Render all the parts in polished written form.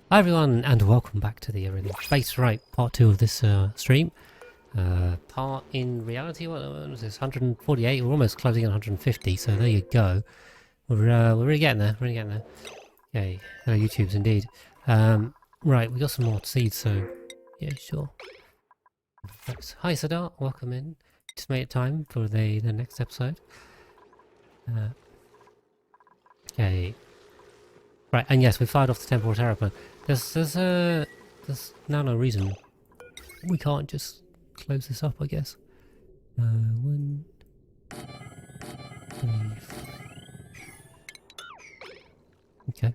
Hi everyone, and welcome back to the Everything Space. Right, part 2 of this stream. Part in reality, what was this? 148. We're almost closing on 150. So there you go. We're really getting there. Really getting there. Okay, hello YouTubes indeed. Right, we got some more seeds. So yeah, sure. Thanks. Hi Sadar, welcome in. Just made it time for the next episode. Okay. Right, and yes, we fired off the temporal terror plan. There's now no reason we can't just close this up, I guess. 1, 3, 4. Okay.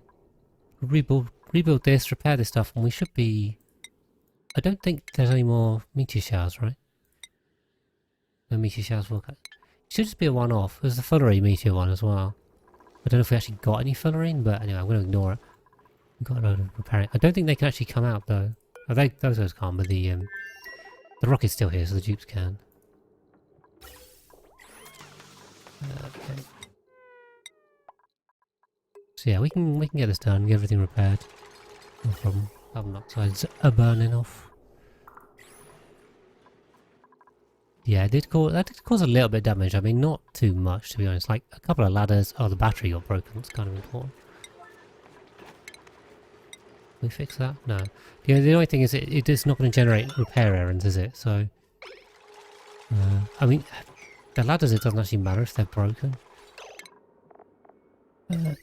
Rebuild this, repair this stuff, and we should be... I don't think there's any more meteor showers, right? No meteor showers will cut. It should just be a one-off. There's the Fullerene meteor one as well. I don't know if we actually got any Fullerene, but anyway, I'm going to ignore it. We've got a load of repairing. I don't think they can actually come out, though. Oh, those guys can't, but the rocket's still here, so the dupes can. Okay. So yeah, we can get this done, get everything repaired. No problem. Carbon dioxides are burning off. Yeah, that did cause a little bit of damage. I mean, not too much, to be honest. Like a couple of ladders. Oh, the battery got broken. That's kind of important. Can we fix that? No. The only thing is, it is not going to generate repair errands, is it? So, I mean, the ladders, it doesn't actually matter if they're broken. Okay,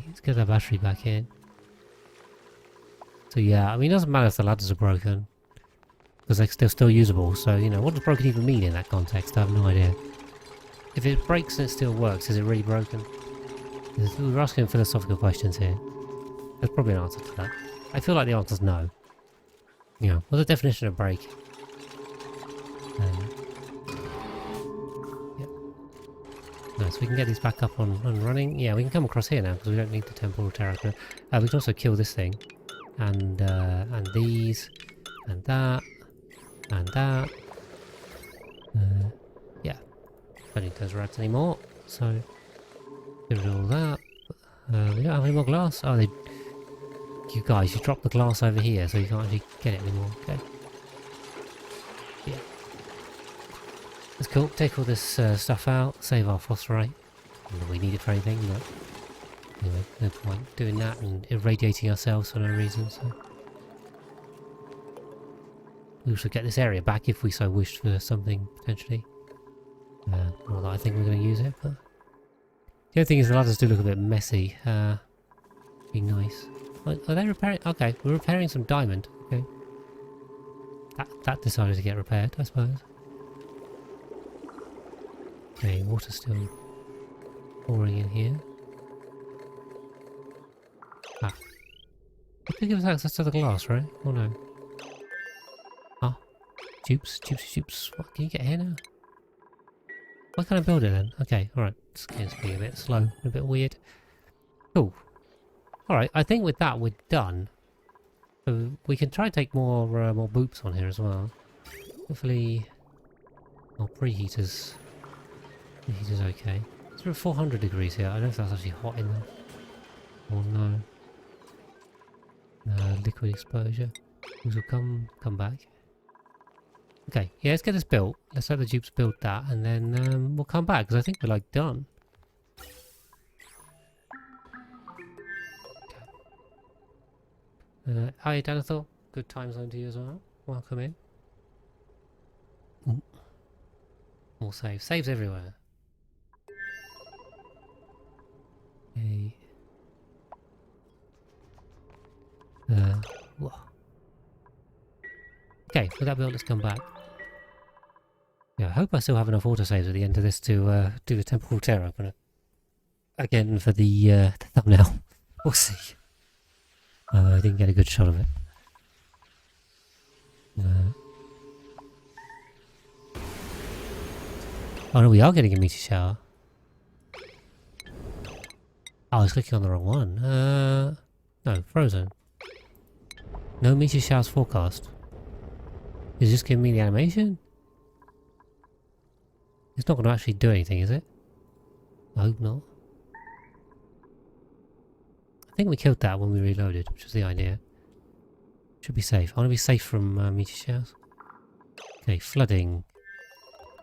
let's get that battery back in. So yeah, I mean, it doesn't matter if the ladders are broken, because they're still usable. So, you know, what does broken even mean in that context? I have no idea. If it breaks and it still works, is it really broken? We're asking philosophical questions here. There's probably an answer to that. I feel like the answer's no. You know, what's the definition of break? Yep. Nice, we can get these back up on running. Yeah, we can come across here now, because we don't need the temporal terror. We can also kill this thing. And these. And that. And that. Yeah. Don't need those rats anymore, so... Get rid of all that. We don't have any more glass. Oh, you guys, you dropped the glass over here, so you can't actually get it anymore. Okay. Yeah. That's cool. Take all this stuff out. Save our phosphorite. Not that we need it for anything, but... Anyway, no point doing that and irradiating ourselves for no reason, so... We should get this area back if we so wished for something, potentially. Not that I think we're going to use it, but... The other thing is the ladders do look a bit messy. Be nice. Are they repairing? Okay, we're repairing some diamond. Okay. That decided to get repaired, I suppose. Okay, water's still pouring in here. Ah. It did give us access to the glass, right? Oh no. Ah. Dupes. What, can you get here now? Why can't I build it then? Okay, alright. It's being a bit slow, a bit weird. Cool. Alright, I think with that we're done. So we can try and take more boops on here as well. Hopefully... Oh, preheaters. Preheaters okay. It's around 400 degrees here. I don't know if that's actually hot enough. Or no. Liquid exposure. These will come back. Okay, yeah, let's get this built. Let's let the dupes build that, and then we'll come back, because I think we're, like, done. Okay. Hi, Danathor. Good time zone to you as well. Welcome in. Ooh. More saves. Saves everywhere. Okay. Whoa. Okay, with that built, let's come back. Yeah, I hope I still have enough autosaves at the end of this to do the temporal terror opener. Again, for the thumbnail. We'll see. I didn't get a good shot of it. Oh no, we are getting a meteor shower. Oh, I was clicking on the wrong one. No, frozen. No meteor showers forecast. Is this giving me the animation? It's not going to actually do anything, is it? I hope not. think we killed that when we reloaded, which was the idea. Should be safe. I want to be safe from meteor showers. Okay, flooding.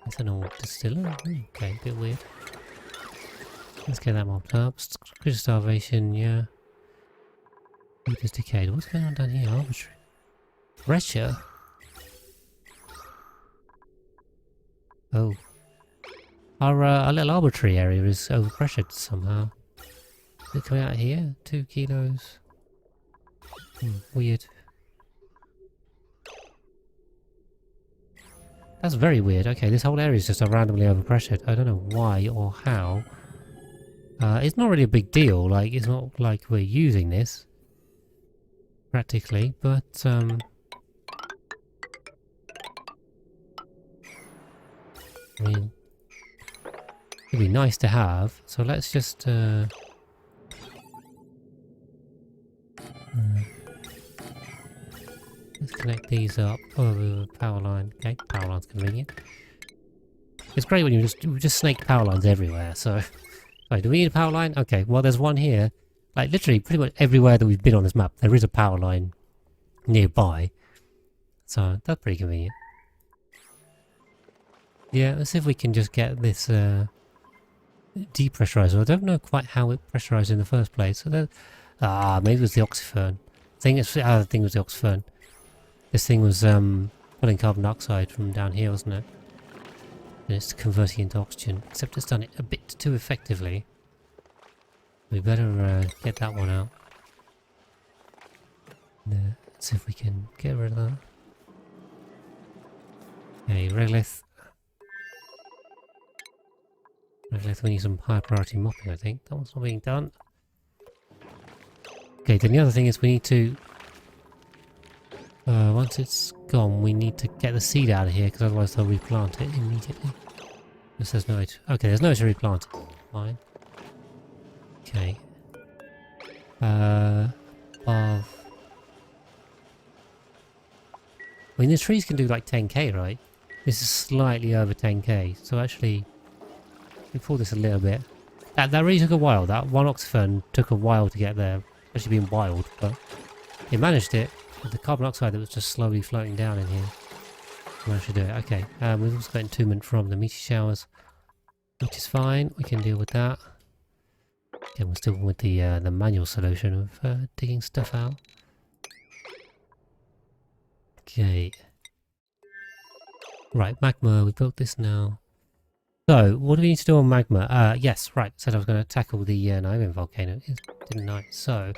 Ethanol distiller. Okay, a bit weird. Let's get that mobbed up. Critical starvation, yeah. It's decayed. What's going on down here? Arbitrary. Pressure? Oh. Our little arbitrary area is overpressured somehow. Is it coming out here? 2 kilos. Weird. That's very weird. Okay, this whole area is just randomly overpressured. I don't know why or how. It's not really a big deal. Like, it's not like we're using this practically, but I mean, it'd be nice to have. So let's just let's connect these up. Oh, power line. Okay, power line's convenient. It's great when you just snake power lines everywhere. So, sorry, do we need a power line? Okay, well, there's one here. Like literally, pretty much everywhere that we've been on this map, there is a power line nearby. So that's pretty convenient. Yeah, let's see if we can just get this depressurizer. I don't know quite how it pressurized in the first place. So maybe it was the oxyfern. I think it was the oxyfern. This thing was pulling carbon dioxide from down here, wasn't it? And it's converting into oxygen. Except it's done it a bit too effectively. We better get that one out. Let's see if we can get rid of that. Okay, regolith. Regolith, we need some high priority mopping, I think. That one's not being done. Okay, then the other thing is we need to... once it's gone, we need to get the seed out of here, because otherwise they'll replant it immediately. This says no... Okay, there's no to replant it. Fine. Okay. I mean, the trees can do like 10k, right? This is slightly over 10k, so actually, we pull this a little bit. That really took a while. That one oxyfern took a while to get there, especially being wild, but it managed it with the carbon dioxide that was just slowly floating down in here. Managed to do it. Okay, we've also got entombment from the meteor showers, which is fine. We can deal with that. Again, we're still with the manual solution of digging stuff out. Okay. Right, magma. We built this now. So, what do we need to do on magma? Yes, right. Said I was going to tackle the Niobium volcano, didn't I? So,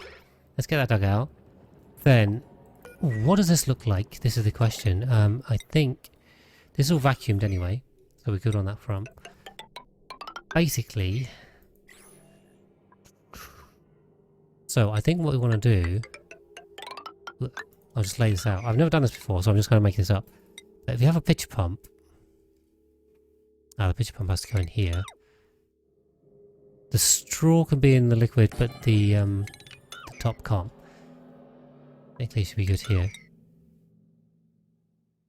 let's get that dug out. Then, what does this look like? This is the question. I think this is all vacuumed anyway, so we're good on that front. Basically, so I think what we want to do... I'll just lay this out. I've never done this before, so I'm just going to make this up. But if you have a pitch pump... the pitch pump has to go in here. The straw can be in the liquid, but the top can't. I think they should be good here.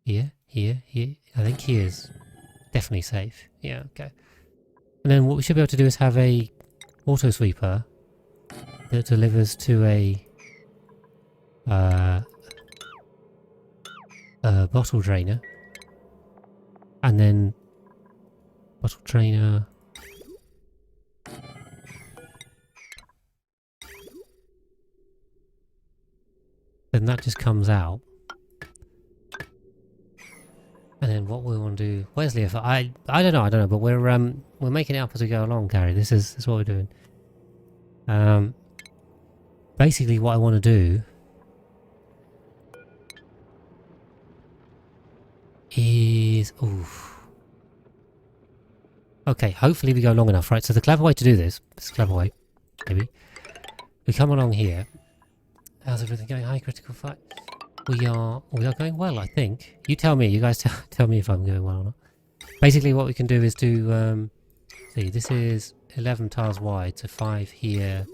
Here. I think here is definitely safe. Yeah, okay. And then what we should be able to do is have a auto sweeper that delivers to a bottle drainer, and then bottle drainer. Then that just comes out. And then what we want to do... Where's Leo? I don't know, but we're making it up as we go along, Gary. This is what we're doing. Basically what I want to do is... Oof. Okay, hopefully we go long enough, right? So the clever way to do this, clever way, maybe, we come along here. How's everything going? High critical fight. We are going well, I think. You tell me, you guys tell me if I'm going well or not. Basically what we can do is do, see, this is 11 tiles wide, so 5 here.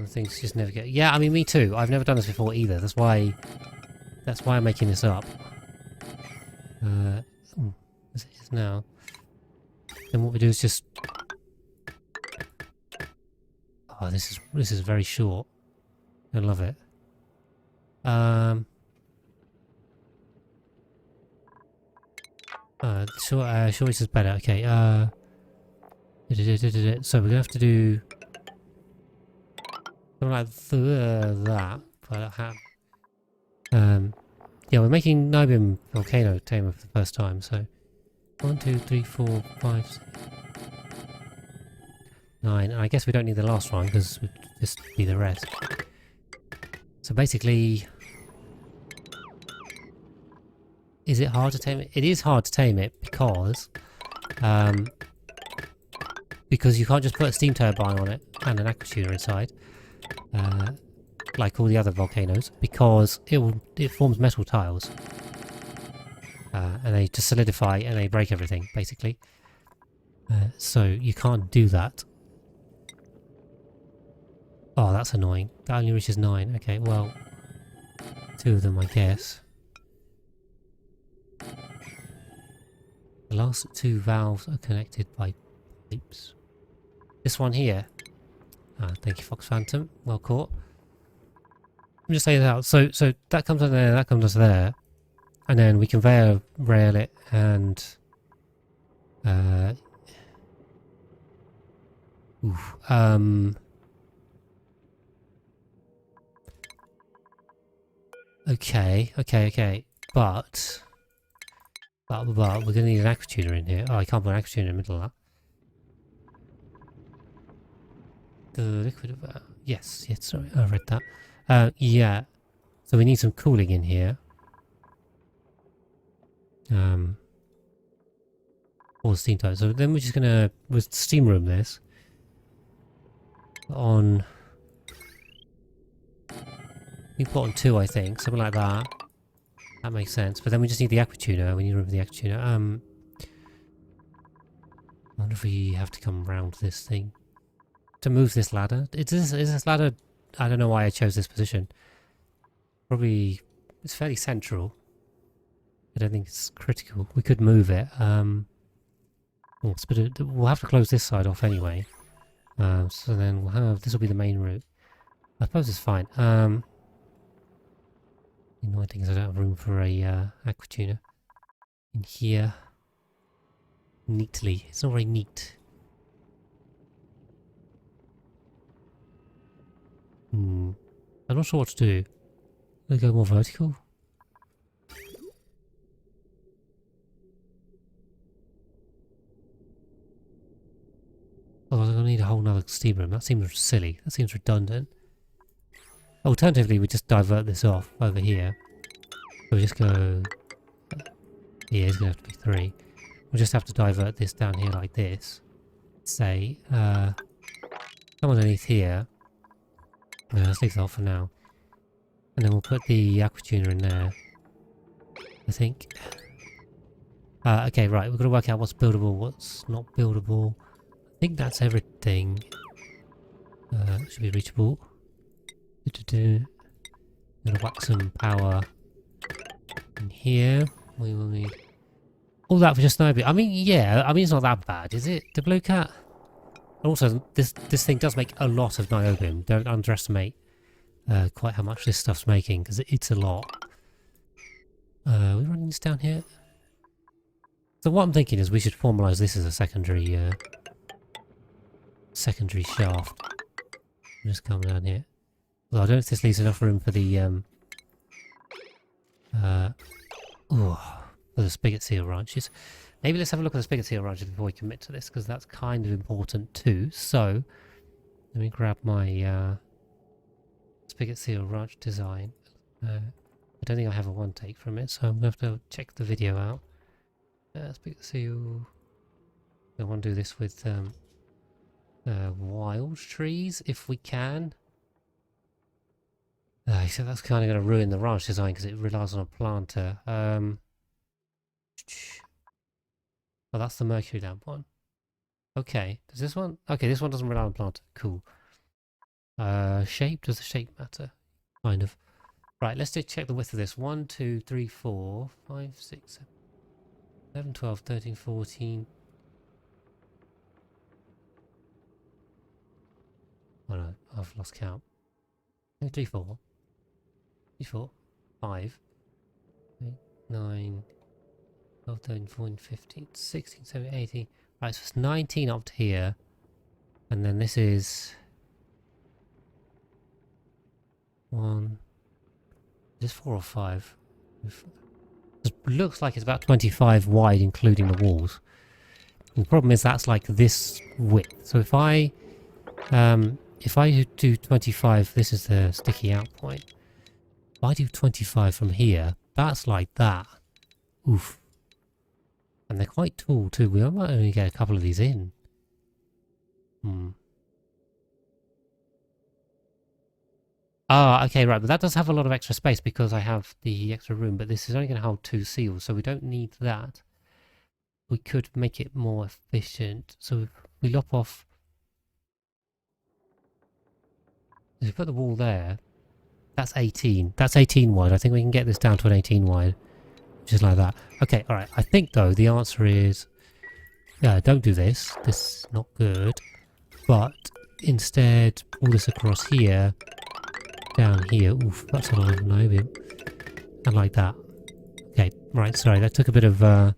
Things just never get... Yeah, I mean, me too. I've never done this before either. That's why I'm making this up. as it is now. Then what we do is just... Oh, this is very short. I love it. Sure, this is better. Okay, so we're gonna have to do something like that. But yeah, we're making Niobium volcano tamer for the first time. So 1, 2, 3, 4, 5, 6, 9. And I guess we don't need the last one because we'd just be the rest. So basically, is it hard to tame it? It is hard to tame it because you can't just put a steam turbine on it and an aqua tuner inside, like all the other volcanoes, because it forms metal tiles, and they just solidify and they break everything basically. So you can't do that. Oh, that's annoying. That only reaches 9. Okay, well, 2 of them, I guess. The last 2 valves are connected by pipes. This one here. Thank you, Fox Phantom. Well caught. I'm just saying that out. So that comes on there, that comes on there, and then we conveyor rail it, and okay. But we're gonna need an aqua tuner in here. Oh, I can't put an aqua tuner in the middle of that. The liquid, yes, sorry, I read that. Yeah, so we need some cooling in here. Or the steam type. So then we're just gonna steam room this on. We put on 2, I think, something like that. That makes sense. But then we just need the aqua tuner. We need room for the aqua tuner. I wonder if we have to come around this thing to move this ladder. Is this ladder? I don't know why I chose this position. Probably it's fairly central. I don't think it's critical. We could move it. We'll have to close this side off anyway. So then we'll have this will be the main route. I suppose it's fine. The annoying thing is I don't have room for a aqua tuner in here. Neatly. It's not very neat. I'm not sure what to do. Let's go more vertical. Oh, I'm gonna need a whole nother steam room. That seems silly. That seems redundant. Alternatively, we just divert this off over here. So we just go... Yeah, it's gonna have to be 3. We'll just have to divert this down here like this. Say, come underneath here. Let's leave that off for now. And then we'll put the aqua tuner in there, I think. Okay, right, we've got to work out what's buildable, what's not buildable. I think that's everything. Should be reachable. Gonna whack some power in here. We will need all that for just Niobium. I mean, yeah, I mean it's not that bad, is it? The blue cat. Also, this thing does make a lot of Niobium. Don't underestimate quite how much this stuff's making, because it's a lot. Are we running this down here? So what I'm thinking is we should formalise this as a secondary shaft. Just come down here. Well, I don't know if this leaves enough room for the for the spigot seal ranches. Maybe let's have a look at the spigot seal ranches before we commit to this, because that's kind of important too. So let me grab my spigot seal ranch design. I don't think I have a one take from it, so I'm gonna have to check the video out. Spigot seal. I want to do this with wild trees if we can. So that's kind of going to ruin the ranch design because it relies on a planter. Oh, that's the mercury lamp one. Okay, does this one? Okay, this one doesn't rely on a planter. Cool. Shape? Does the shape matter? Kind of. Right, let's just check the width of this. 1, 2, 3, 4, 5, 6, 7. 11, 12, 13, 14. Oh no, I've lost count. 3, 4. 3, 4. 5. 8, 9. 12, 13, 14, 15, 16, 17, 18. Right, so it's 19 up to here. And then this is... 1. Is this 4 or 5? It looks like it's about 25 wide, including the walls. And the problem is that's like this width. So if I do 25, this is the sticky out point. If I do 25 from here, that's like that. Oof. And they're quite tall too. We might only get a couple of these in. Ah, okay, right, but that does have a lot of extra space because I have the extra room, but this is only going to hold 2 seals, so we don't need that. We could make it more efficient. So if we lop off... If we put the wall there, that's 18. That's 18 wide. I think we can get this down to an 18 wide. Just like that. Okay, alright. I think, though, the answer is... Yeah, don't do this. This is not good. But instead, pull this across here... Down here. Oof, that's a lot of Niobium. And like that. Okay, right, sorry, that took a bit of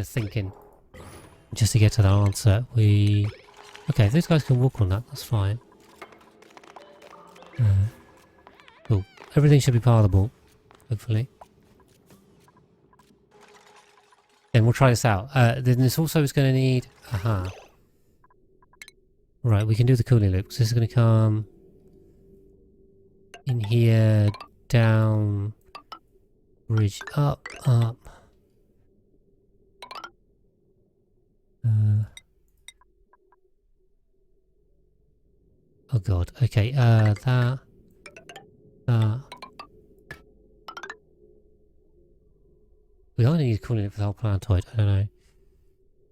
thinking. Just to get to that answer. Okay, if those guys can walk on that, that's fine. Cool. Everything should be pathable, hopefully. Then we'll try this out. Then this also is going to need... Aha. Right, we can do the cooling loops. This is going to come... in here, down, bridge up. Oh god, okay, that. We only need cooling it for the whole plantoid, I don't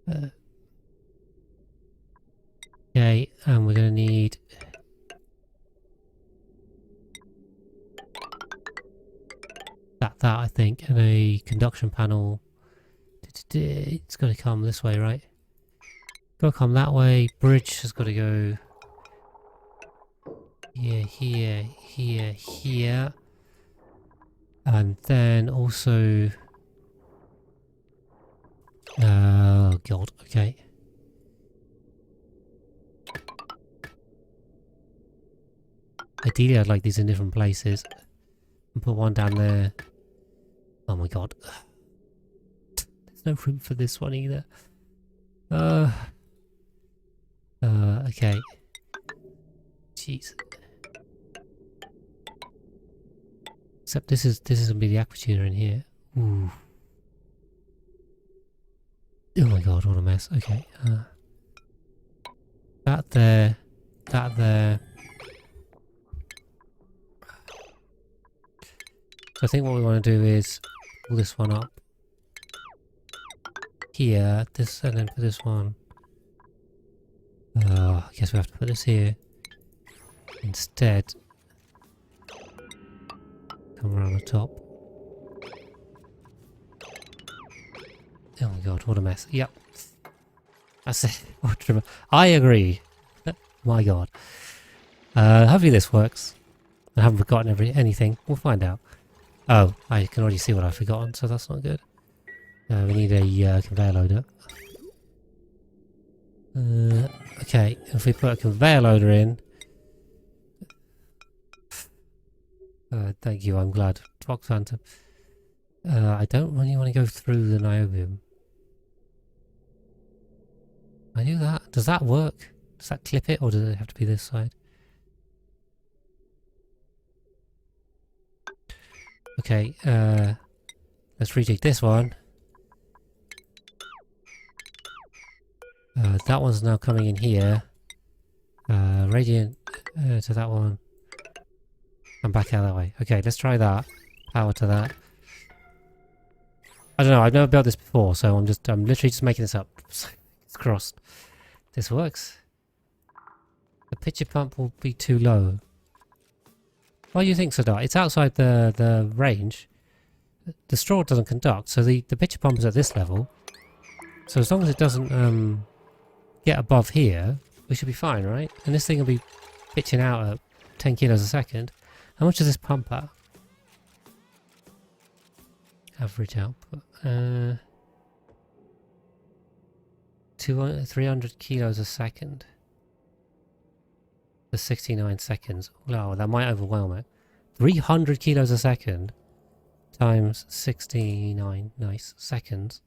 know. Okay, and we're gonna need... That I think, and a conduction panel. It's got to come this way, right? Got to come that way. Bridge has got to go here, here, here, here, and then also. Oh god. Okay. Ideally, I'd like these in different places. And put one down there. Oh my god. There's no room for this one either. Okay. Jeez. Except this is gonna be the aquatuner in here. Ooh. Oh my god, what a mess. Okay. That there. That there. So I think what we want to do is pull this one up here, this, and then put this one. I guess we have to put this here instead. Come around the top. Oh my god, what a mess. Yep. That's it. I agree. My god. Hopefully this works. I haven't forgotten anything. We'll find out. Oh, I can already see what I've forgotten, so that's not good. We need a conveyor loader. Okay, if we put a conveyor loader in... thank you, I'm glad. Rock Phantom. I don't really want to go through the Niobium. I do that. Does that work? Does that clip it, or does it have to be this side? Okay, let's rejig this one. That one's now coming in here. Radiant to that one. And back out that way. Okay, let's try that. Power to that. I don't know, I've never built this before, so I'm literally just making this up. It's crossed. This works. The pitcher pump will be too low. What do you think, Sadar? It's outside the range. the straw doesn't conduct, so the pitcher pump is at this level. So as long as it doesn't get above here, we should be fine, right? And this thing will be pitching out at 10 kilos a second. How much does this pump at? Average output. 300 kilos a second. For 69 seconds. Wow, that might overwhelm it. 300 kilos a second times 69 nice seconds.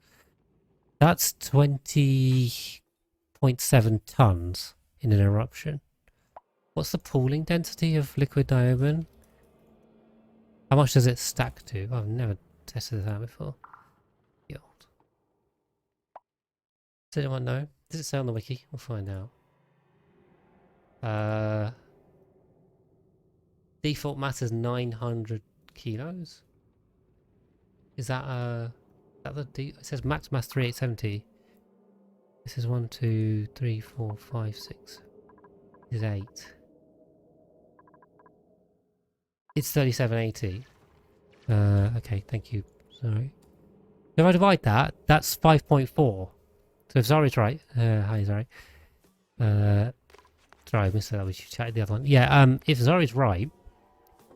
That's 20.7 tons in an eruption. What's the pooling density of liquid niobium? How much does it stack to? I've never tested this out before. Yield. Does anyone know? Does it say on the wiki? We'll find out. Default mass is 900 kilos. Is that it says max mass 3870. This is 1, 2, 3, 4, 5, 6. This is 8. It's 3780. Okay, thank you. Sorry. If I divide that, that's 5.4. So if Zari's right, hi Zari. Sorry, I missed that. We should chat the other one. Yeah, if Zari's right,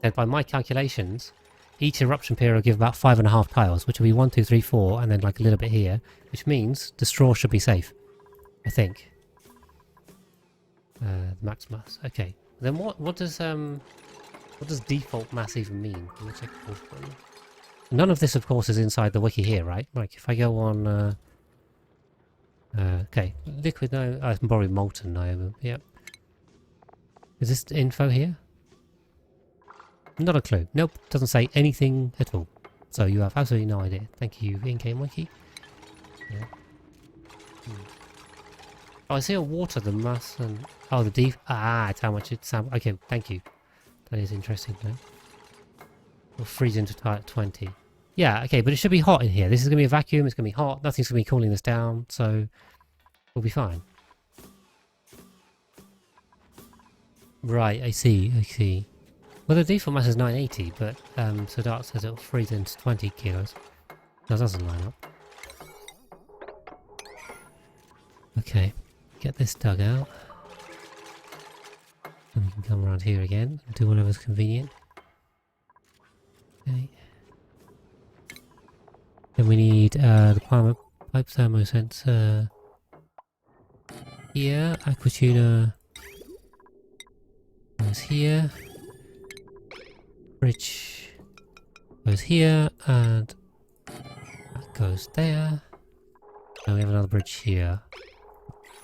then by my calculations, each eruption period will give about 5.5 tiles, which will be 1, 2, 3, 4, and then like a little bit here, which means the straw should be safe. I think. Max mass. Okay. Then what does default mass even mean? Let me check the fourth one. None of this, of course, is inside the wiki here, right? Like if I go on, okay, liquid no, probably molten niobium. Yep. Is this info here? Not a clue. Nope, doesn't say anything at all. So you have absolutely no idea. Thank you, in-game wiki. Yeah. Oh, I see a water, the mass, and oh, the deep. Ah, it's how much it's. Okay, thank you. That is interesting, though. We'll freeze into 20. Yeah, okay, but it should be hot in here. This is going to be a vacuum. It's going to be hot. Nothing's going to be cooling this down, so we'll be fine. Right, I see. I see. Well, the default mass is 980, but so Dart says it'll freeze into 20 kilos. That doesn't line up. Okay, get this dug out. And we can come around here again and do whatever's convenient. Okay. Then we need the pipe thermosensor here. Aquatuner goes here. Bridge goes here, and that goes there. And we have another bridge here.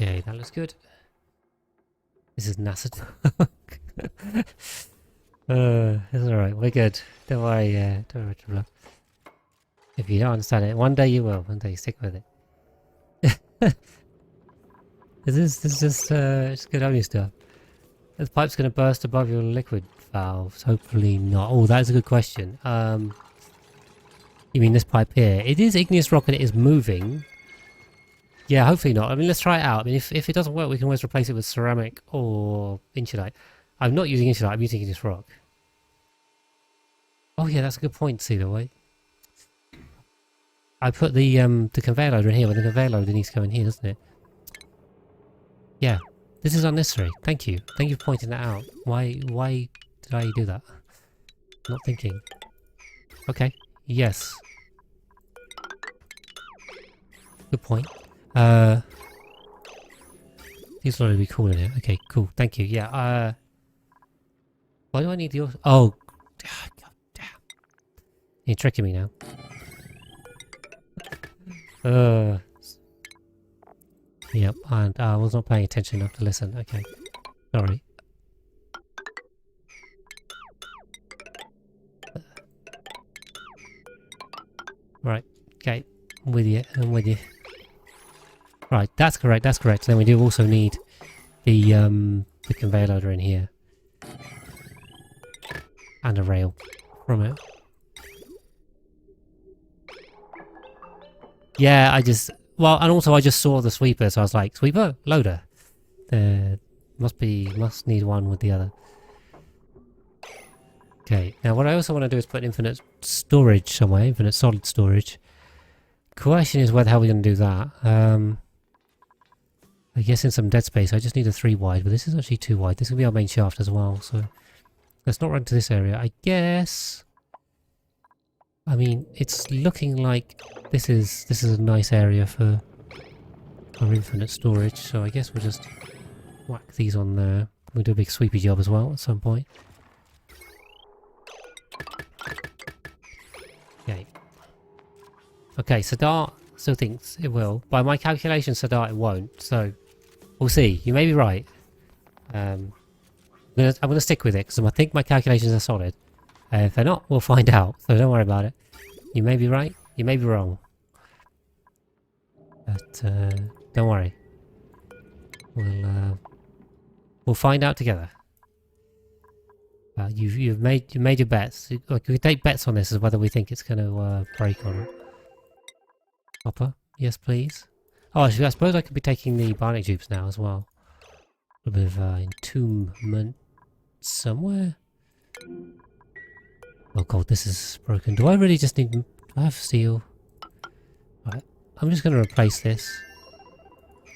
Okay, that looks good. This is NASA talk. It's alright, we're good. Don't worry, don't worry, Traveler. If you don't understand it, one day you will. One day, stick with it. This is just good only stuff. The pipe's going to burst above your liquid valves. Hopefully not. Oh, that is a good question. You mean this pipe here? It is igneous rock and it is moving. Yeah, hopefully not. I mean, let's try it out. I mean, if it doesn't work, we can always replace it with ceramic or insulite. I'm not using insulite. I'm using igneous rock. Oh yeah, that's a good point. See the way. I put the conveyor loader in here, but the conveyor loader needs to go in here, doesn't it? Yeah. This is unnecessary. Thank you. Thank you for pointing that out. Why did I do that? Not thinking. Okay. Yes. Good point. These will be cool in here. Okay, cool. Thank you. Yeah, why do I need yours? Oh, God damn. You're tricking me now. Yep, and I was not paying attention enough to listen. Okay, sorry. Right, okay, I'm with you, I'm with you. Right, that's correct, that's correct. Then we do also need the conveyor loader in here. And a rail from it. Yeah, well, and also I just saw the sweeper, so I was like, sweeper? Loader. Must need one with the other. Okay, now what I also want to do is put infinite storage somewhere, infinite solid storage. Question is where the hell we're going to do that. I guess in some dead space. I just need a 3 wide, but this is actually 2 wide. This will be our main shaft as well, so let's not run to this area. I guess. I mean, it's looking like this is a nice area for our infinite storage. So I guess we'll just whack these on there. We'll do a big sweepy job as well at some point. Okay. Okay, Sadar still thinks it will. By my calculations, Sadar, it won't. So we'll see. You may be right. I'm gonna stick with it because I think my calculations are solid. If they're not, we'll find out. So don't worry about it. You may be right. You may be wrong. But don't worry. We'll find out together. You've made your bets. Like, we take bets on this as whether we think it's going to break or not. Hopper, yes please. Oh, actually, I suppose I could be taking the bionic tubes now as well. A bit of entombment somewhere. Oh god, this is broken. Do I really just need... Do I have steel? Right, I'm just going to replace this.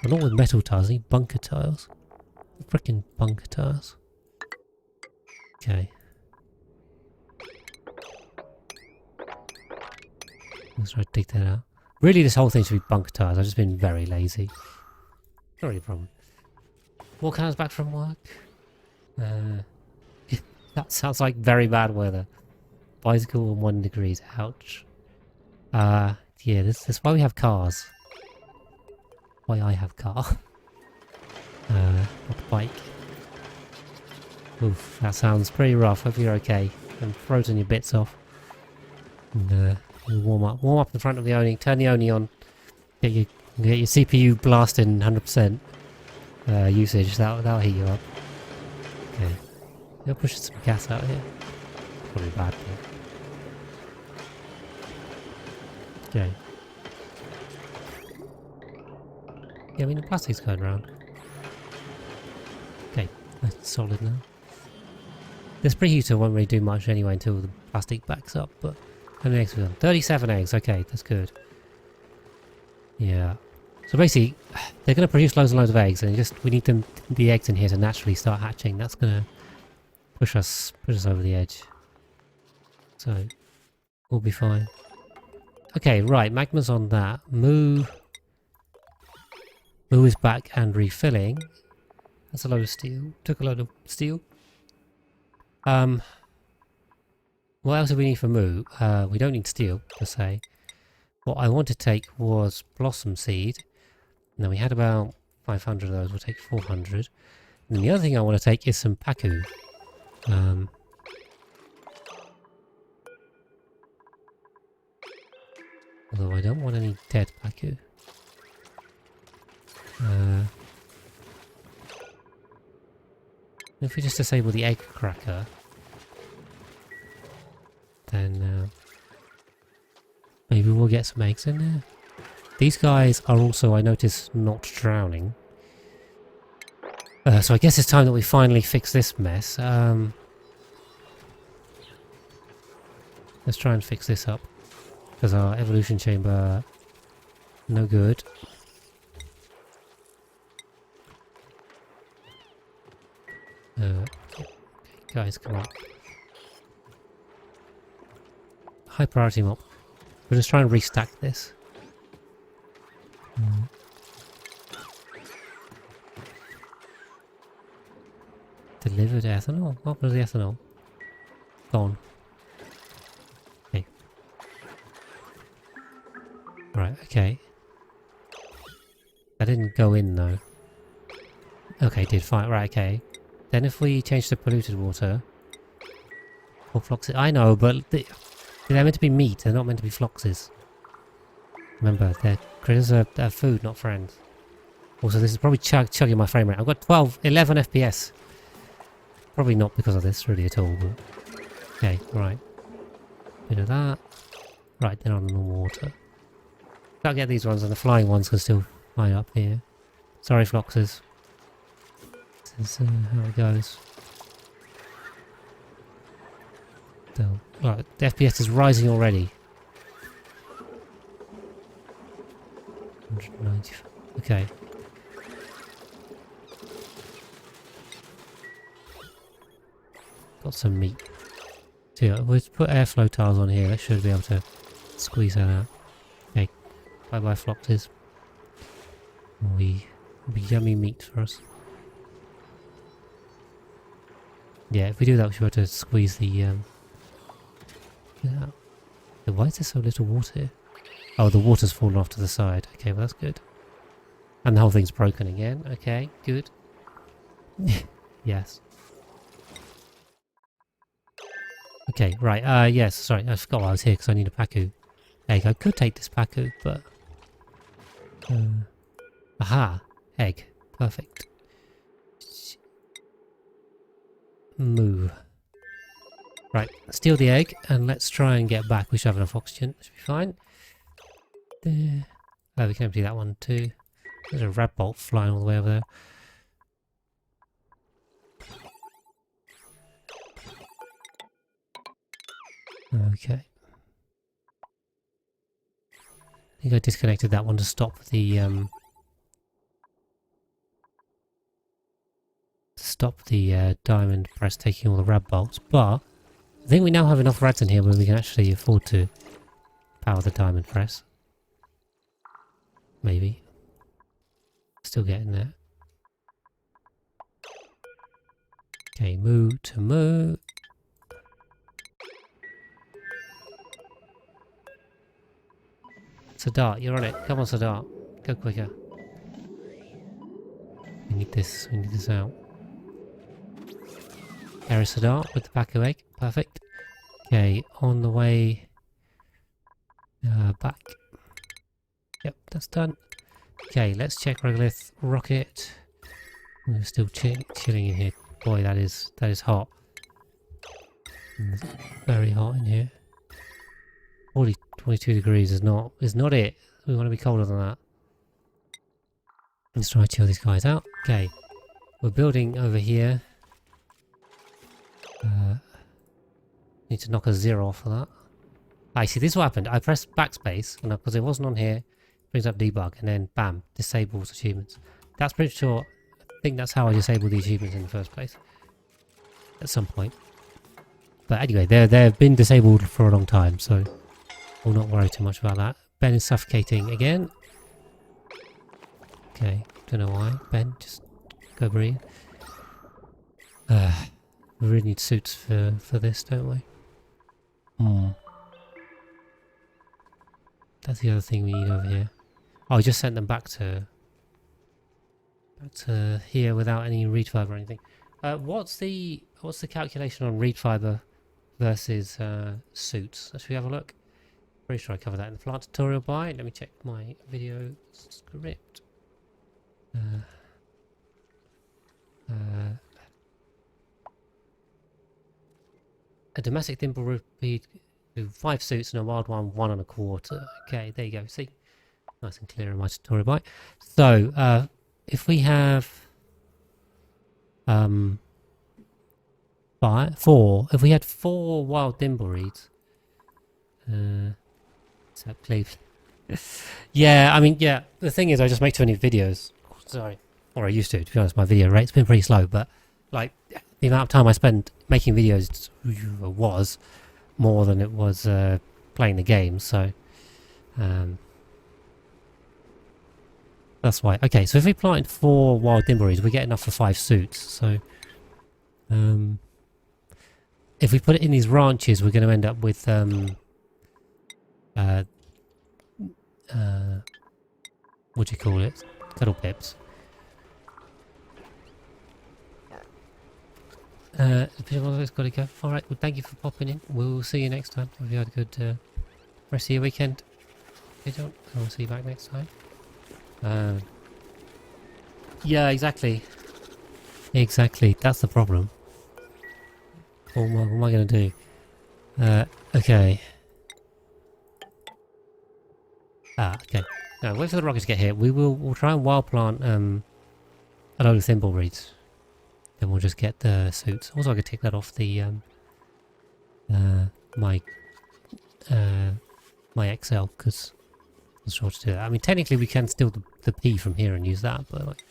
Well, not with metal tiles, I need bunker tiles. Frickin' bunker tiles. Okay. Let's try to dig that out. Really, this whole thing should be bunker tiles. I've just been very lazy. Not really a problem. Volcano's back from work. That sounds like very bad weather. Bicycle and 1 degrees. Ouch. Yeah, this is why we have cars. Why I have car. Not bike. Oof, that sounds pretty rough. Hope you're okay. And frozen your bits off. And warm up. Warm up in front of the Oni. Turn the Oni on. Get your CPU blasting 100% usage. That'll heat you up. Okay. You're pushing some gas out here. Probably bad. Okay. Yeah, I mean the plastic's going around. Okay, that's solid now. This preheater won't really do much anyway until the plastic backs up, but how many eggs have we done? 37 eggs, okay, that's good. Yeah. So basically, they're going to produce loads and loads of eggs, and we need the eggs in here to naturally start hatching. That's going to push us over the edge. So, we'll be fine. Okay, right, magma's on that. Moo is back and refilling. That's a load of steel. Took a load of steel. What else do we need for Moo? We don't need steel, per se. What I want to take was blossom seed. Now we had about 500 of those. We'll take 400. And the other thing I want to take is some paku. Although I don't want any dead paku. If we just disable the egg cracker, then maybe we'll get some eggs in there. These guys are also, I notice, not drowning. So I guess it's time that we finally fix this mess. Let's try and fix this up. Because our evolution chamber, no good. Okay, guys, come on. High priority mop. We'll just try and restack this. Delivered ethanol? What was the ethanol? Gone. Okay. Right, okay. That didn't go in though. Okay, did fine. Right, okay. Then if we change to polluted water... Or floxes... I know, but they're meant to be meat. They're not meant to be floxes. Remember, they're critters are food, not friends. Also, this is probably chugging my frame rate. I've got 11 FPS. Probably not because of this, really, at all. But... Okay, right. Bit of that. Right, then on the water. I'll get these ones, and the flying ones can still fly up here. Sorry, floxes. This is how it goes. Still. Right, the FPS is rising already. 190. Okay. Got some meat. So yeah, we'll put airflow tiles on here. That should be able to squeeze that out. Okay. Bye bye floxes. Will be yummy meat for us. Yeah, if we do that, we should be able to squeeze the yeah. Why is there so little water here? Oh, the water's fallen off to the side. Okay, well that's good. And the whole thing's broken again. Okay, good. Yes. Okay, right. Yes, sorry, I forgot why I was here because I need a Paku egg. I could take this Paku, but... aha! Egg. Perfect. Move. Right, steal the egg and let's try and get back. We should have enough oxygen. Should be fine. There. Oh, we can empty that one too. There's a rat bolt flying all the way over there. Okay. I think I disconnected that one to stop the diamond press taking all the rad bolts, but I think we now have enough rads in here where we can actually afford to power the diamond press. Maybe. Still getting there. Okay, moo to moo. Sadat, you're on it. Come on, Sadat. Go quicker. We need this out. There is Sadat with the Paku egg. Perfect. Okay, on the way back. Yep, that's done. Okay, let's check regolith rocket. We're still chilling in here. Boy, that is hot. It's very hot in here. 22 degrees is not it. We want to be colder than that. Let's try to chill these guys out. Okay, we're building over here. Need to knock a 0 off of that. I see, this is what happened. I pressed backspace, and because it wasn't on here, brings up debug, and then bam, disables achievements. That's pretty sure. I think that's how I disabled the achievements in the first place. At some point. But anyway, they've been disabled for a long time, so we'll not worry too much about that. Ben is suffocating again. Okay, don't know why. Ben, just go breathe. We really need suits for this, don't we? That's the other thing we need over here. Oh, I just sent them back to here without any reed fiber or anything. What's the calculation on reed fiber versus suits? Should we have a look? Pretty sure I covered that in the plant tutorial. Let me check my video script. A domestic thimble repeat 5 suits and a wild one 1 1/4. Okay, there you go. See, nice and clear in my tutorial. Bye. So if we have 4, if we had 4 wild thimbleweeds, so please. Yeah, I mean, yeah. The thing is, I just make too many videos. Sorry, or I used to be honest. My video rate's been pretty slow, but like the amount of time I spend making videos was more than it was playing the game. So that's why. Okay, so if we planted 4 wild thimbleweeds, we get enough for 5 suits. So if we put it in these ranches, we're going to end up with what do you call it? Kettle pips. Got to go. Alright, well thank you for popping in. We'll see you next time. Hope you had a good rest of your weekend. Okay, John, I'll see you back next time. Yeah, exactly. Exactly, that's the problem. What am I going to do? Okay. Okay. No, wait for the rocket to get here. We'll try and wild plant a load of thimbleweeds. Then we'll just get the suits. Also, I could take that off the my my Excel, because I'm sure to do that. I mean, technically we can steal the P from here and use that, but like,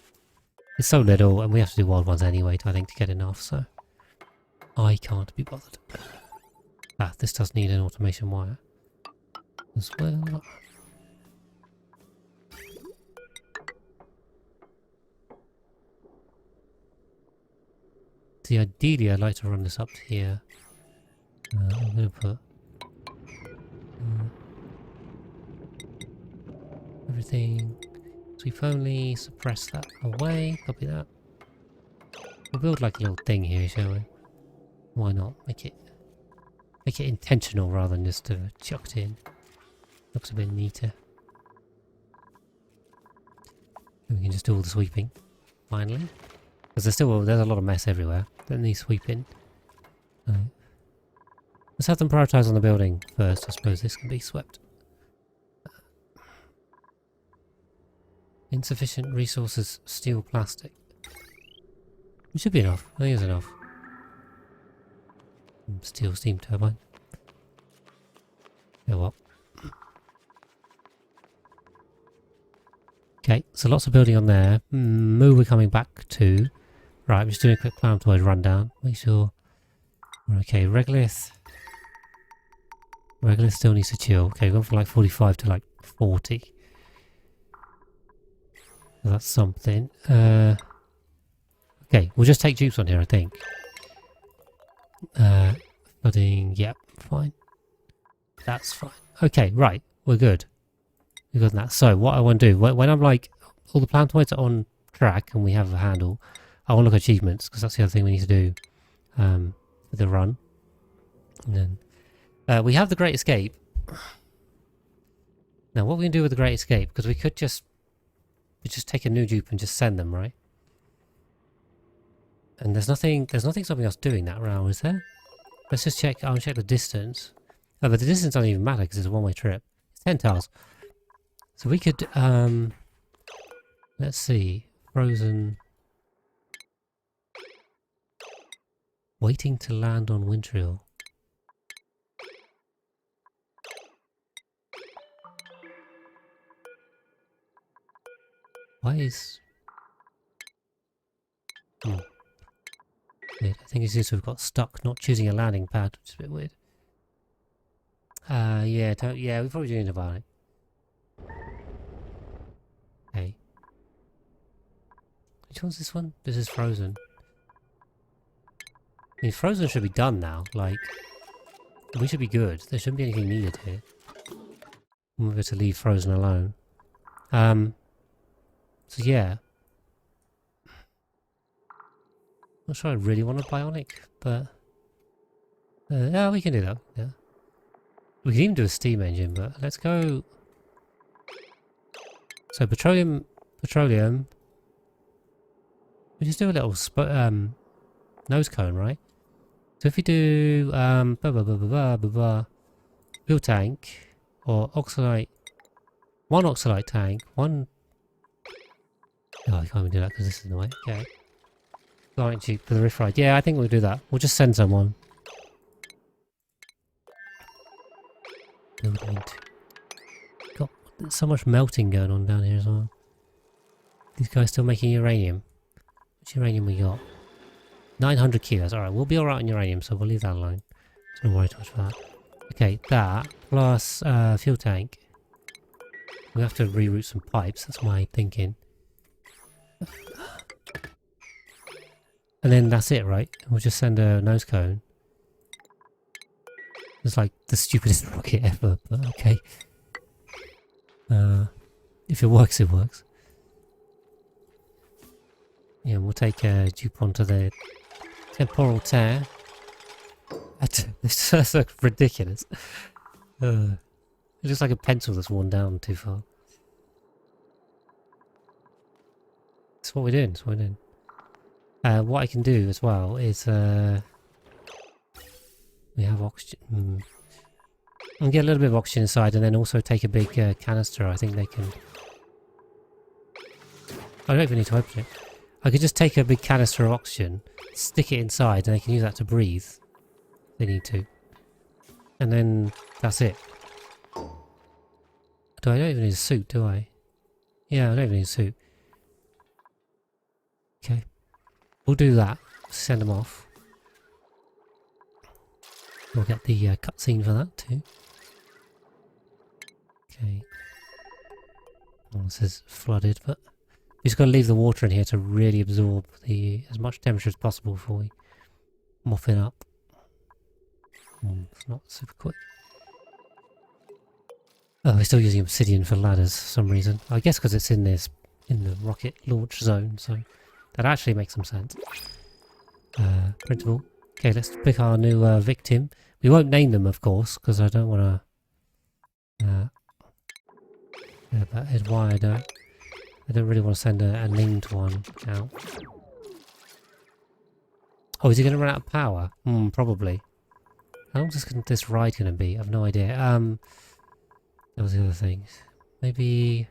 it's so little, and we have to do wild ones anyway, I think, to get enough, so I can't be bothered. Ah, this does need an automation wire as well. See, ideally I'd like to run this up to here. I'm going to put everything sweep only, suppress that away, copy that. We'll build like a little thing here, shall we? Why not? Make it intentional rather than just chucked in. Looks a bit neater. And we can just do all the sweeping, finally. Because there's a lot of mess everywhere. Don't need sweeping. Let's have them prioritise on the building first. I suppose this can be swept. Insufficient resources, steel, plastic. It should be enough. I think it's enough. Steel steam turbine. Yeah, what? Okay, so lots of building on there. Moo we're coming back to. Right, I'm just doing a quick plantoid rundown. Make sure we're okay. Regolith. Regolith still needs to chill. Okay, we've gone from like 45 to like 40. So that's something. Okay, we'll just take dupes on here, I think. Flooding, yep, fine. That's fine. Okay, right, we're good. We've got that. So, what I want to do, when I'm like, all the plantoids are on track and we have a handle, I want to look at achievements, because that's the other thing we need to do for the run. And then, we have the Great Escape. Now, what we can do with the Great Escape, because we could just take a new dupe and just send them, right? And there's nothing stopping us doing that round, is there? Let's just check. I'll check the distance. Oh, but the distance doesn't even matter because it's a one-way trip. It's 10 tiles. So we could, let's see. Frozen. Waiting to land on Wintrill. Why is... Weird. I think it's just we've got stuck not choosing a landing pad, which is a bit weird. Yeah, we're probably doing about it. Okay. Which one's this one? This is Frozen. I mean, Frozen should be done now. Like, we should be good. There shouldn't be anything needed here. I'm going to leave Frozen alone. So yeah. Not sure I really want a bionic, but yeah, we can do that. Yeah, we can even do a steam engine, but let's go. So petroleum. We just do a little nose cone, right? So if we do fuel tank or oxalite, one oxalite tank, one. Oh, I can't even do that because this is in the way. Okay. Going cheap for the riff ride. Yeah, I think we'll do that. We'll just send someone. Got so much melting going on down here as well. These guys still making uranium. Which uranium we got? 900 kilos. Alright, we'll be alright on uranium, so we'll leave that alone. Don't worry too much about that. Okay, that plus fuel tank. We have to reroute some pipes. That's my thinking. And then that's it, right? We'll just send a nose cone. It's like the stupidest rocket ever, but okay. If it works, it works. Yeah, we'll take a dupe onto the temporal tear. This looks ridiculous. It looks like a pencil that's worn down too far. That's what we're doing, that's what we're doing. What I can do as well is we have oxygen. And get a little bit of oxygen inside, and then also take a big canister. I think they can. I don't even need to open it. I could just take a big canister of oxygen, stick it inside, and they can use that to breathe. If they need to. And then that's it. I don't even need a suit, do I? Yeah, I don't even need a suit. Okay. We'll do that. Send them off. We'll get the cutscene for that too. Okay. Well, this is flooded, but we've just got to leave the water in here to really absorb the as much temperature as possible before we mop it up. It's not super quick. Oh, we're still using obsidian for ladders for some reason. I guess because it's in the rocket launch zone, so that actually makes some sense. Printable. Okay, let's pick our new victim. We won't name them, of course, because I don't want to. Yeah, that is why I don't really want to send a named one out. Oh, is he going to run out of power? Probably. How long is this ride going to be? I've no idea. That was the other things. Maybe.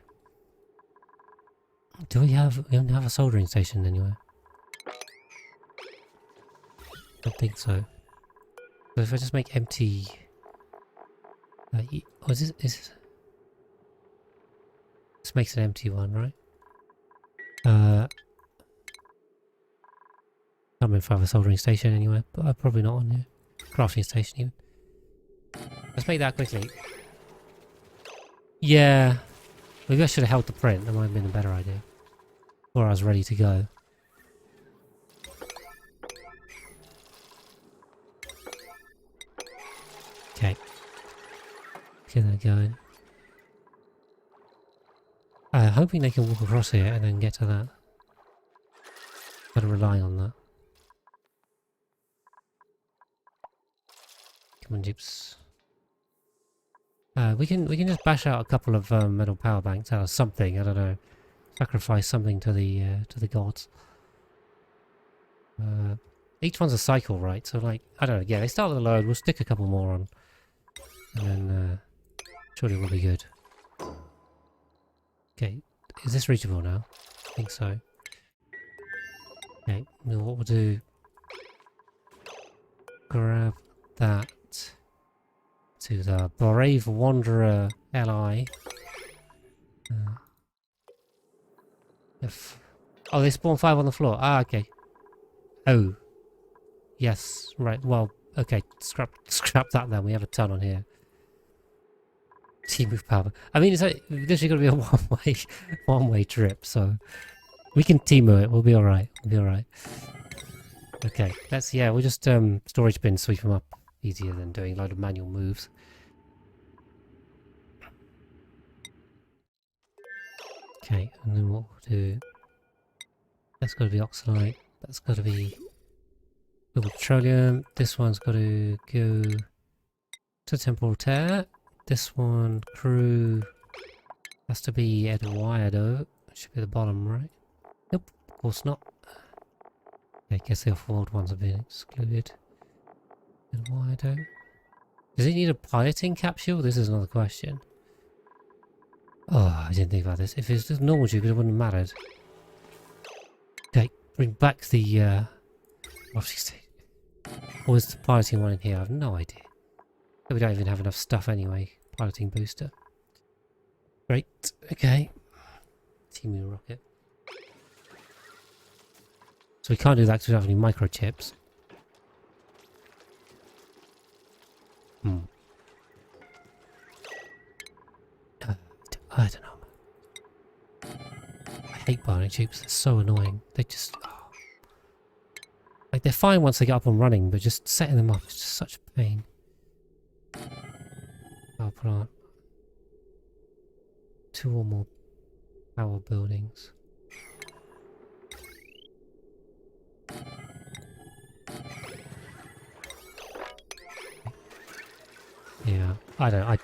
Do we don't have a soldering station anywhere? I don't think so. But if I just make empty. Oh, is this? This makes an empty one, right? Can't remember if I have a soldering station anywhere, but probably not on here. Crafting station even. Let's make that quickly. Yeah. Maybe I should have held the print. That might have been a better idea. Or I was ready to go. Okay. Get that going. Hoping they can walk across here and then get to that. Gotta rely on that. Come on, Jeeps. We can just bash out a couple of metal power banks out of something. I don't know. Sacrifice something to the gods. Each one's a cycle, right? So like I don't know. Yeah, they start with a load. We'll stick a couple more on, and then surely we'll be good. Okay, is this reachable now? I think so. Okay, now what we'll do? Grab that to the Brave Wanderer LI. Oh, they spawn 5 on the floor. Ah, okay. Oh. Yes, right. Well, okay. Scrap that then. We have a ton on here. Team move power. I mean, it's like, literally going to be a one-way trip, so we can teamo it. We'll be all right. We'll be all right. Okay. We'll just storage bin sweep them up easier than doing a load of manual moves. Okay, and then what we'll do, that's got to be oxalite, that's got to be petroleum, this one's got to go to temporal tear, this one, crew, has to be Eduardo, it should be the bottom, right? Nope, of course not. Okay, I guess the off-world ones have been excluded. Eduardo. Does he need a piloting capsule? This is another question. Oh, I didn't think about this. If it's just normal tube, it wouldn't have mattered. Okay, bring back the Frosty station. Or is the piloting one in here? I have no idea. We don't even have enough stuff anyway. Piloting booster. Great. Okay. Teaming rocket. So we can't do that because we don't have any microchips. I don't know. I hate bionic tubes. They're so annoying. They just... Oh. Like, they're fine once they get up and running, but just setting them up is just such a pain. Power plant. 2 or more power buildings. Yeah, I don't...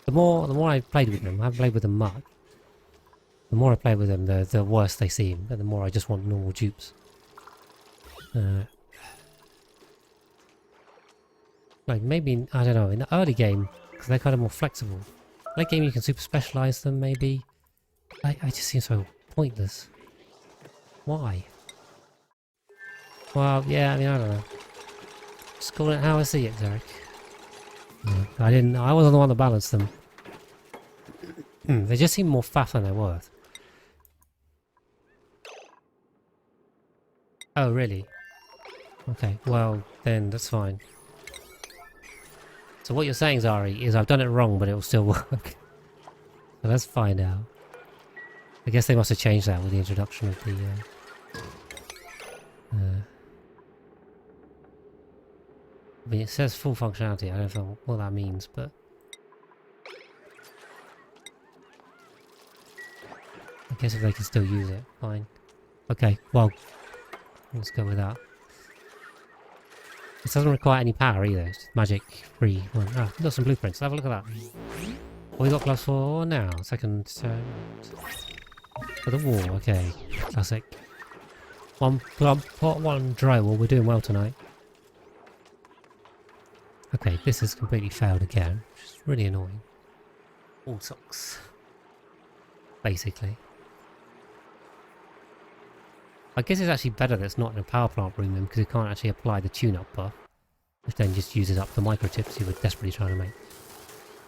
The more I played with them, I haven't played with them much. The more I play with them, the worse they seem, and the more I just want normal dupes. Like maybe, I don't know, in the early game, because they're kind of more flexible. Late game you can super specialize them maybe. I just seem so pointless. Why? Well, yeah, I mean, I don't know. Just call it how I see it, Derek. Yeah, I wasn't the one that balanced them. They just seem more faff than they're worth. Oh, really? Okay, well, then that's fine. So what you're saying, Zari, is I've done it wrong, but it will still work. So let's find out. I guess they must have changed that with the introduction of the... I mean, it says full functionality. I don't know what that means, but... I guess if they can still use it, fine. Okay, well, let's go with that. This doesn't require any power either. It's just magic free one. Ah, we've got some blueprints. Have a look at that. What we got +4 now? Second for the wall. Okay, classic. One pot, one drywall. We're doing well tonight. Okay, this has completely failed again, which is really annoying. All socks, basically. I guess it's actually better that it's not in a power plant room then, because you can't actually apply the tune-up buff. Which then just uses up the microchips you were desperately trying to make.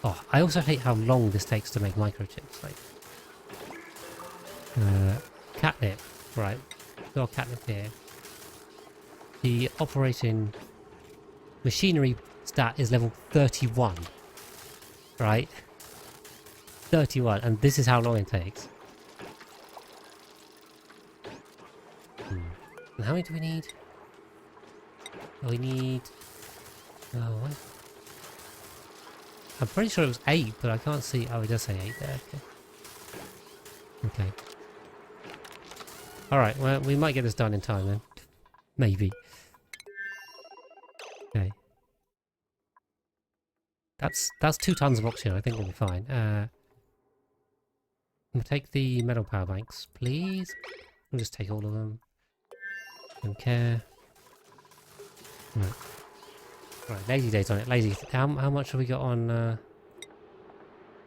Oh, I also hate how long this takes to make microchips. Like, catnip, right? Got catnip here. The operating machinery stat is level 31, right? 31, and this is how long it takes. And how many do we need? Oh, we need... Oh, what? I'm pretty sure it was 8, but I can't see... Oh, it does say 8 there. Okay. Alright, well, we might get this done in time then. Maybe. Okay. That's 2 tons of oxygen. I think we'll be fine. We'll take the metal power banks, please. We'll just take all of them. Don't care. Right. Right, lazy days on it. Lazy. How much have we got on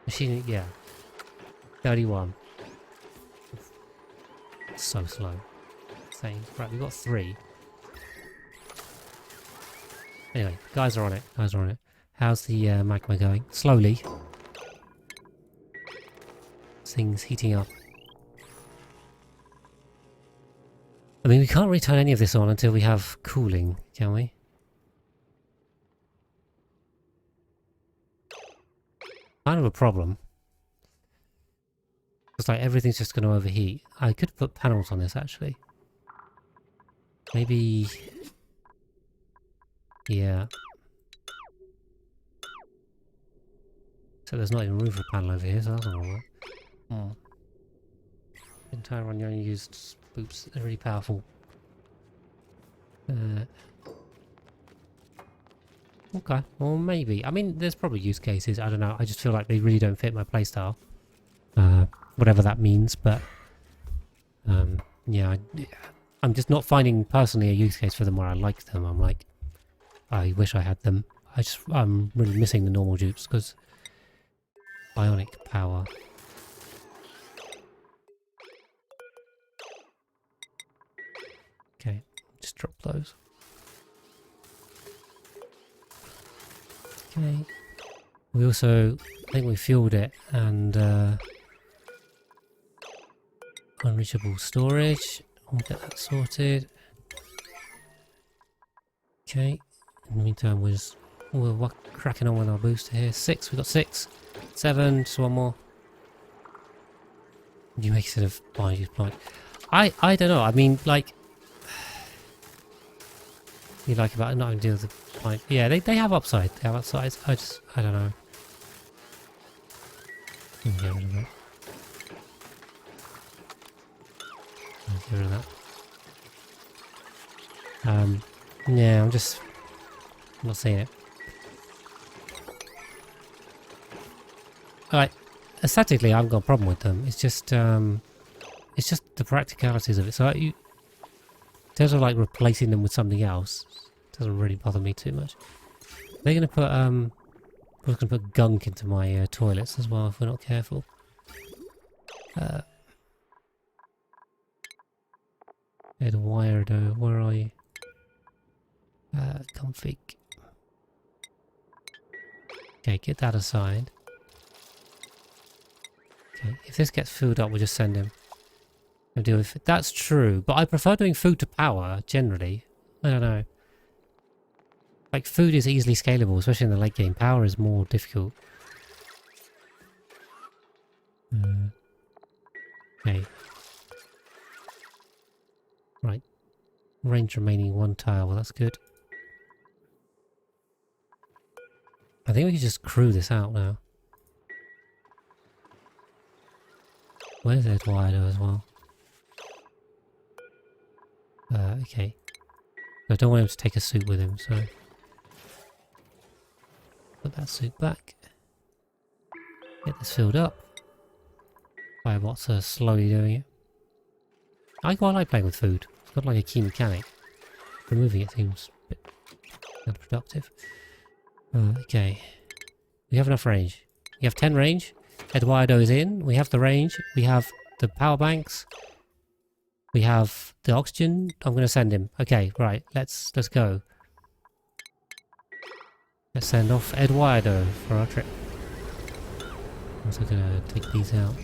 machinery? Yeah. 31. So slow. Same. Right, we've got 3. Anyway, guys are on it. Guys are on it. How's the magma going? Slowly. Things heating up. I mean, we can't really turn any of this on until we have cooling, can we? Kind of a problem. It's like everything's just going to overheat. I could put panels on this actually. Maybe... Yeah. So there's not even room for a panel over here, so that's not going to work. Entire run you only used boops. They're really powerful. Okay, well maybe. I mean, there's probably use cases. I don't know. I just feel like they really don't fit my playstyle. Whatever that means, but yeah, I'm just not finding personally a use case for them where I like them. I'm like, I wish I had them. I'm really missing the normal dupes because bionic power. Okay, just drop those. Okay. We also, I think we fueled it and unreachable storage. We'll get that sorted. Okay. In the meantime, we're cracking on with our booster here. 6, we got 6. 7, just one more. You make sort of bind plant. I don't know. I mean, like, you like about not deal with the plant. Yeah, they have upside. They have upsides. I don't know. Get rid of that. Get rid of that. Yeah, I'm not seeing it. Alright, aesthetically, I haven't got a problem with them. It's just the practicalities of it. So, in terms of like replacing them with something else, it doesn't really bother me too much. They're gonna put we're gonna put gunk into my toilets as well if we're not careful. Hey, the wire though, where are you? Config. Okay, get that aside. Okay, if this gets filled up, we'll just send him. And deal with it. That's true, but I prefer doing food to power, generally. I don't know. Like, food is easily scalable, especially in the late game. Power is more difficult. Okay. Right. Range remaining 1 tile. Well, that's good. I think we can just crew this out now. Where's Eduardo as well? Okay. I don't want him to take a suit with him, so... Put that suit back. Get this filled up. Firebots are slowly doing it. I quite like playing with food. It's got like a key mechanic. Removing it seems a bit unproductive. Okay. We have enough range. We have 10 range. Eduardo is in. We have the range. We have the power banks. We have the oxygen. I'm going to send him. Okay, right. Let's go. Let's send off Eduardo for our trip. I'm also going to take these out.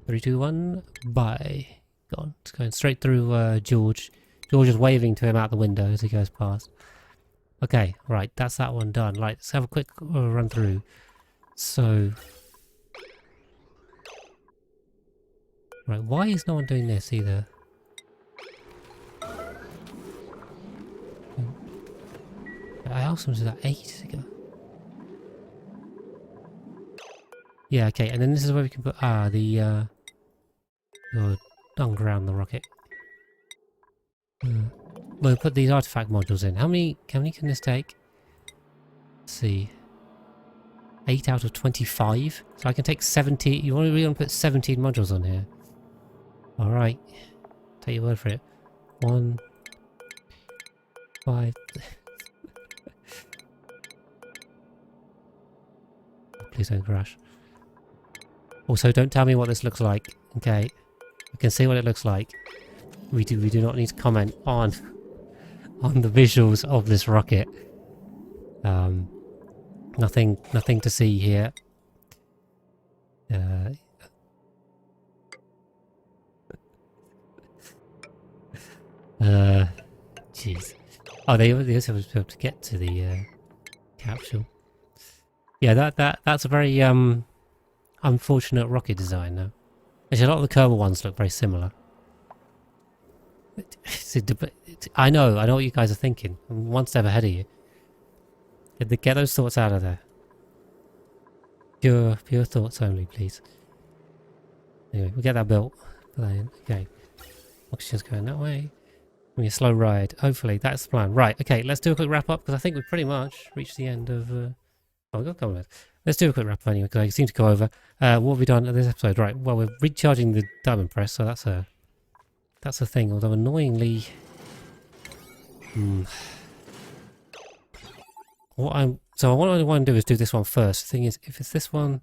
3, 2, 1. Bye. Gone. It's going straight through George. George is waving to him out the window as he goes past. Okay, right. That's that one done. Right, let's have a quick run through. So... Right, why is no one doing this either? I asked them to do that ages ago. Yeah, okay, and then this is where we can put the dung around the rocket. We'll put these artifact modules in. How many can this take? Let's see. 8 out of 25. So I can take 70. You really want to put 17 modules on here? Alright. Take your word for it. 1, 5. Please don't crash. Also, don't tell me what this looks like. Okay. I can see what it looks like. We do not need to comment on the visuals of this rocket. Nothing to see here. Jeez. Oh, they also was able to get to the capsule. Yeah, that's a very unfortunate rocket design now. Actually, a lot of the Kerbal ones look very similar. I know what you guys are thinking. I'm one step ahead of you. Get those thoughts out of there. Pure thoughts only, please. Anyway, we'll get that built. Put that in. Okay. Oxygen's going that way. A slow ride. Hopefully, that's the plan. Right, okay, let's do a quick wrap up, because I think we've pretty much reached the end of... oh, we've got a couple minutes. Let's do a quick wrap up anyway, because I seem to go over. What have we done in this episode? Right, well, we're recharging the diamond press, so that's a thing, although annoyingly... what I want to do is do this one first. The thing is, if it's this one...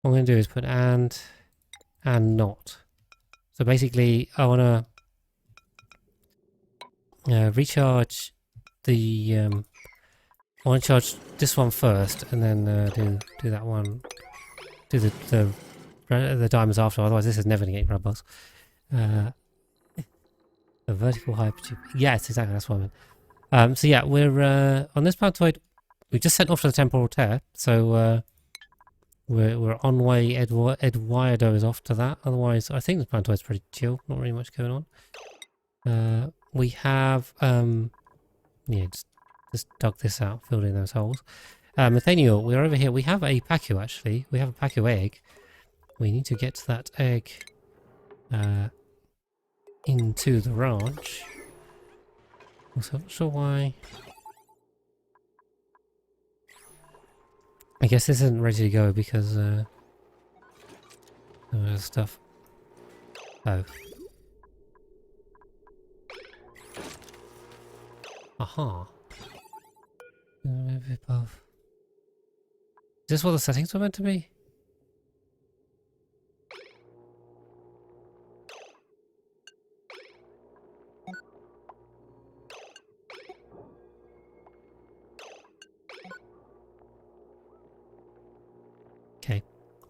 What I'm going to do is put and not. So basically, I want to recharge the... I want to charge this one first, and then do that one. Do the diamonds after. Otherwise, this is never going to get grab box. The vertical hypertube. Yes, exactly. That's what I meant. So yeah, we're on this planetoid. We just sent off to the temporal tear, so we're on way. Eduardo is off to that. Otherwise, I think the planetoid's pretty chill. Not really much going on. We have yeah, just dug this out, filled in those holes. Nathaniel, we're over here. We have a Pacu actually. We have a Pacu egg. We need to get that egg into the ranch. Also, not sure why. I guess this isn't ready to go because stuff. Oh. Aha. Maybe above. Is this what the settings were meant to be?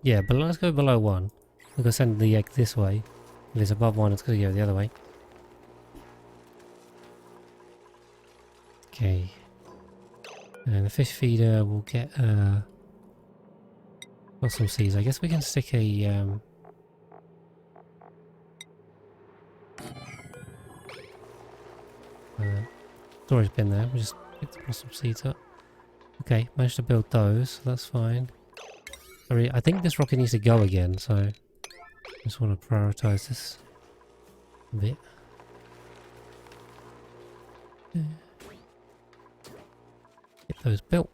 Yeah, but let's go below 1. We're going to send the egg this way. If it's above 1, it's going to go the other way. Okay. And the fish feeder will get got some seeds. I guess we can stick a storage bin there. We just pick the blossom seeds up. Okay, managed to build those, so that's fine. I think this rocket needs to go again, so I just want to prioritize this a bit. Get those built.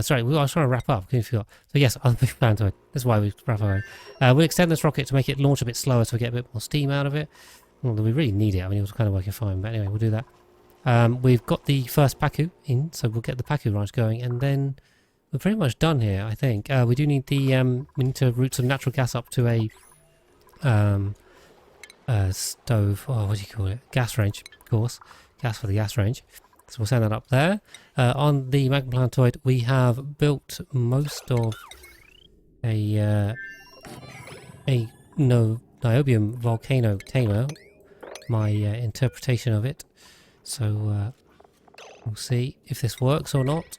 Sorry, I was trying to wrap up. So yes, I'll be plantoid. That's why we wrap up. We'll extend this rocket to make it launch a bit slower so we get a bit more steam out of it. Well, we really need it. I mean, it was kind of working fine, but anyway, we'll do that. We've got the first Paku in, so we'll get the Paku ranch going, and then we're pretty much done here, I think. We do need the we need to route some natural gas up to a stove. Oh, what do you call it? Gas range, of course. Gas for the gas range. So we'll send that up there. On the magma plantoid, we have built most of a Niobium volcano tamer. My interpretation of it. So we'll see if this works or not.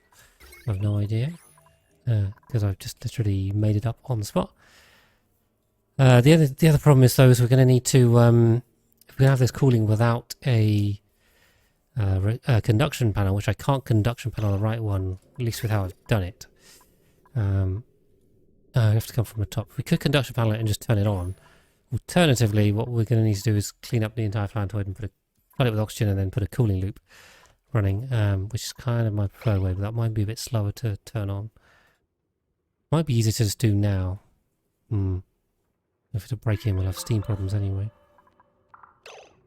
I have no idea because I've just literally made it up on the spot. The other problem is though is we're going to need to if we have this cooling without a conduction panel, which I can't conduction panel the right one, at least with how I've done it. I have to come from the top. We could conduction panel it and just turn it on. Alternatively, what we're going to need to do is clean up the entire plantoid and fill it with oxygen and then put a cooling loop running, which is kind of my preferred way, but that might be a bit slower to turn on. Might be easier to just do now. If it's a break in, we'll have steam problems anyway.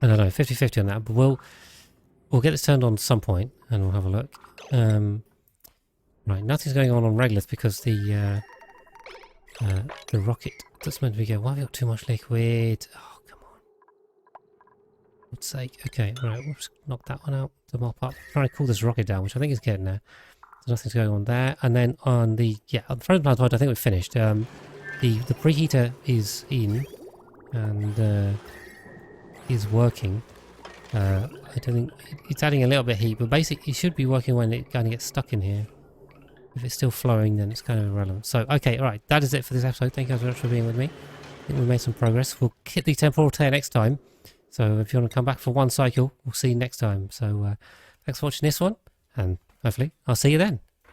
I don't know, 50-50 on that, but we'll get this turned on at some point and we'll have a look. Right, nothing's going on Regolith because the rocket that's meant to be going. Why have you got too much liquid? Oh, come on. For God's sake. Okay, right, we'll just knock that one out to mop up. Trying to cool this rocket down, which I think is getting there. So nothing's going on there. And then on the front plantoid, I think we've finished. The preheater is in and is working. I don't think it's adding a little bit of heat, but basically it should be working when it kind of gets stuck in here. If it's still flowing, then it's kind of irrelevant. So, okay, all right, that is it for this episode. Thank you guys very much for being with me. I think we made some progress. We'll hit the temporal tear next time. So if you want to come back for one cycle, we'll see you next time. So thanks for watching this one, and hopefully I'll see you then.